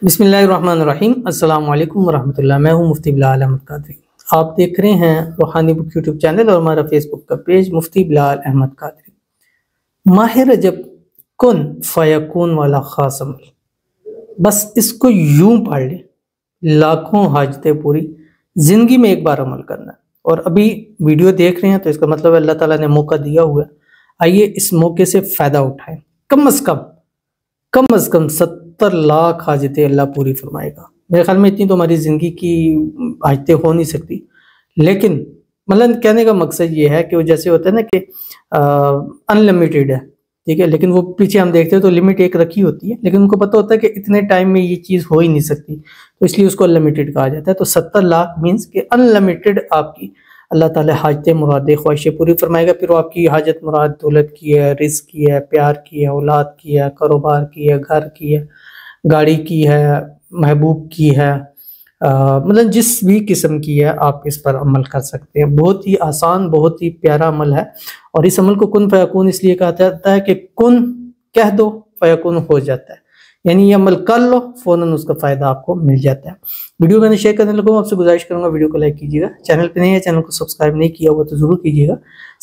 بسم اللہ الرحمن الرحیم۔ السلام علیکم ورحمۃ اللہ۔ میں ہوں مفتی بلال احمد قادری۔ آپ دیکھ رہے ہیں روحانی بک یوٹیوب چینل اور ہمارا فیس بک کا پیج مفتی بلال احمد قادری۔ ماہ رجب کن فیکون والا خاص عمل، بس اس کو یوں پڑھ لیں، لاکھوں حاجتیں پوری۔ زندگی میں ایک بار عمل کرنا ہے، اور ابھی ویڈیو دیکھ رہے ہیں تو اس کا مطلب اللہ تعالیٰ نے موقع دیا ہوا ہے۔ آئیے اس موقع سے فائدہ اٹھائیں۔ کم از کم 70 لاکھ حاجتیں اللہ پوری فرمائے گا۔ میرے خیال میں اتنی تو ہماری زندگی کی حاجتیں ہو نہیں سکتی، لیکن مطلب کہنے کا مقصد یہ ہے کہ وہ جیسے ہوتا ہے نا کہ انلمیٹیڈ ہے، ٹھیک ہے، لیکن وہ پیچھے ہم دیکھتے ہیں تو لمٹ ایک رکھی ہوتی ہے، لیکن ان کو پتہ ہوتا ہے کہ اتنے ٹائم میں یہ چیز ہو ہی نہیں سکتی، تو اس لیے اس کو انلمیٹیڈ کہا جاتا ہے۔ تو 70 لاکھ مینس کہ انلمیٹیڈ آپ کی اللہ تعالیٰ حاجتیں مرادیں خواہشیں پوری فرمائے گا۔ پھر وہ آپ کی حاجت مراد دولت کی ہے، رزق کی ہے، پیار کی ہے، اولاد کی ہے، کاروبار کی ہے، گھر کی ہے، گاڑی کی ہے، محبوب کی ہے، مطلب جس بھی قسم کی ہے آپ اس پر عمل کر سکتے ہیں۔ بہت ہی آسان، بہت ہی پیارا عمل ہے، اور اس عمل کو کن فیکون اس لیے کہا جاتا ہے کہ کن کہہ دو فیکون ہو جاتا ہے، یعنی یہ عمل کر لو فوراً اس کا فائدہ آپ کو مل جاتا ہے۔ ویڈیو میں نے شیئر کرنے لگوں، آپ سے گزارش کروں گا ویڈیو کو لائک کیجیے گا، چینل پہ نہیں ہے چینل کو سبسکرائب نہیں کیا ہوا تو ضرور کیجیے گا،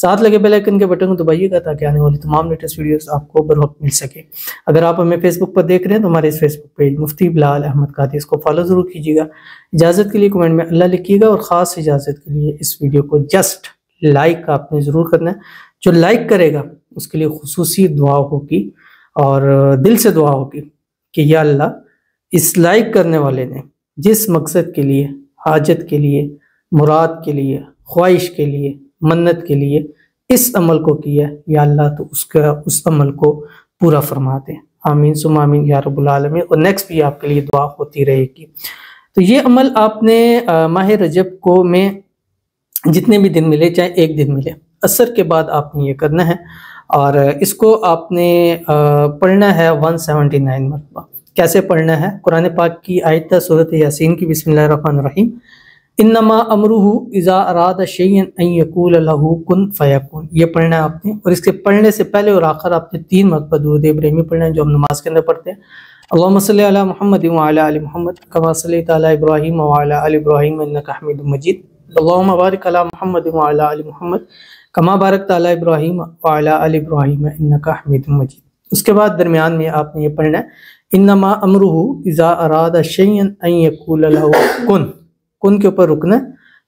ساتھ لگے بیل آئیکن کے بٹن کو دبائیے گا تاکہ آنے والی تمام لیٹسٹ ویڈیوز آپ کو بر وقت مل سکے۔ اگر آپ ہمیں فیس بک پر دیکھ رہے ہیں تو ہمارے اس فیس بک پیج مفتی بلال احمد قادری، اس کو فالو ضرور کیجیے گا۔ اجازت کے لیے کمنٹ میں اللہ لکھیے گا، اور خاص اجازت کے لیے اس ویڈیو کو جسٹ لائک آپ نے ضرور کرنا ہے۔ جو لائک کرے گا اس کے لیے خصوصی دعا ہوگی، اور دل سے دعا ہوگی کہ یا اللہ اس لائک کرنے والے نے جس مقصد کے لیے، حاجت کے لیے، مراد کے لیے، خواہش کے لیے، منت کے لیے اس عمل کو کیا، یا اللہ تو اس عمل کو پورا فرما دے۔ آمین ثم آمین یا رب العالمین۔ اور نیکسٹ بھی آپ کے لیے دعا ہوتی رہے گی۔ تو یہ عمل آپ نے ماہ رجب کو میں جتنے بھی دن ملے، چاہے ایک دن ملے، عصر کے بعد آپ نے یہ کرنا ہے، اور اس کو آپ نے پڑھنا ہے 179 مرتبہ۔ کیسے پڑھنا ہے؟ قرآن پاک کی آیت ہے سورۃ یاسین کی، بسم اللہ الرحمن الرحیم، انما امرہ اذا اراد شیئا ان یقول لہ کن فیکون۔ یہ پڑھنا ہے آپ نے، اور اس کے پڑھنے سے پہلے اور آخر آپ نے 3 مرتبہ درود ابراہیمی پڑھنا ہے، جو ہم نماز کے اندر پڑھتے ہیں۔ اللہم صلی علی محمد وعلی آل محمد کما صلیت علی ابراہیم وعلی آل ابراہیم انک حمید مجید، اللہم بارک علی محمد وعلی آل محمد کما بارکت علی ابراہیم وعلی آل ابراہیم انک حمید مجید۔ اس کے بعد درمیان میں آپ نے یہ پڑھنا ہے، انما امرہ اذا اراد شیئا ان یقول لہ کن کے اوپر رکنا ہے۔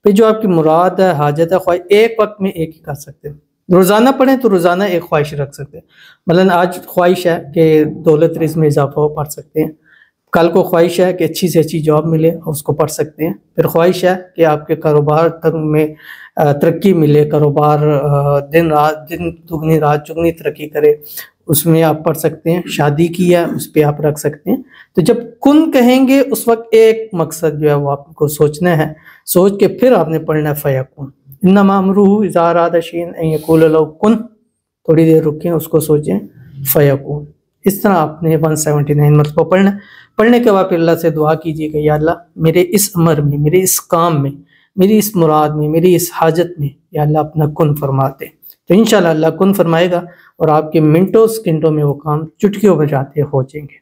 پھر جو آپ کی مراد ہے، حاجت ہے، خواہش، ایک وقت میں ایک ہی کر سکتے ہیں۔ روزانہ پڑھیں تو روزانہ ایک خواہش رکھ سکتے ہیں، مثلا آج خواہش ہے کہ دولت رزق میں اضافہ ہو، پڑھ سکتے ہیں۔ کل کو خواہش ہے کہ اچھی سے اچھی جاب ملے، اور اس کو پڑھ سکتے ہیں۔ پھر خواہش ہے کہ آپ کے کاروبار میں ترقی ملے، کاروبار دن دگنی رات چگنی ترقی کرے، اس میں آپ پڑھ سکتے ہیں۔ شادی کی ہے، اس پہ آپ رکھ سکتے ہیں۔ تو جب کن کہیں گے اس وقت ایک مقصد جو ہے وہ آپ کو سوچنا ہے، سوچ کے پھر آپ نے پڑھنا ہے فیکون، انما امرہ اذا اراد شیئا ان یقول لہ کن۔ تھوڑی دیر رکیں، اس کو سوچیں، فیکون۔ اس طرح آپ نے 179 مرتبہ پڑھنا ہے۔ پڑھنے کے بعد پھر اللہ سے دعا کیجیے کہ یا اللہ میرے اس امر میں، میرے اس کام میں، میری اس مراد میں، میری اس حاجت میں یا اللہ اپنا کن فرما دے۔ تو انشاءاللہ اللہ کن فرمائے گا، اور آپ کے منٹوں سکنٹوں میں وہ کام چٹکیوں بجاتے ہو جائیں گے۔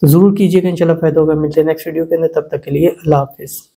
تو ضرور کیجیے گا، انشاءاللہ فائدہ ہوگا۔ ملتے ہیں نیکسٹ ویڈیو کے اندر، تب تک کے لیے اللہ حافظ۔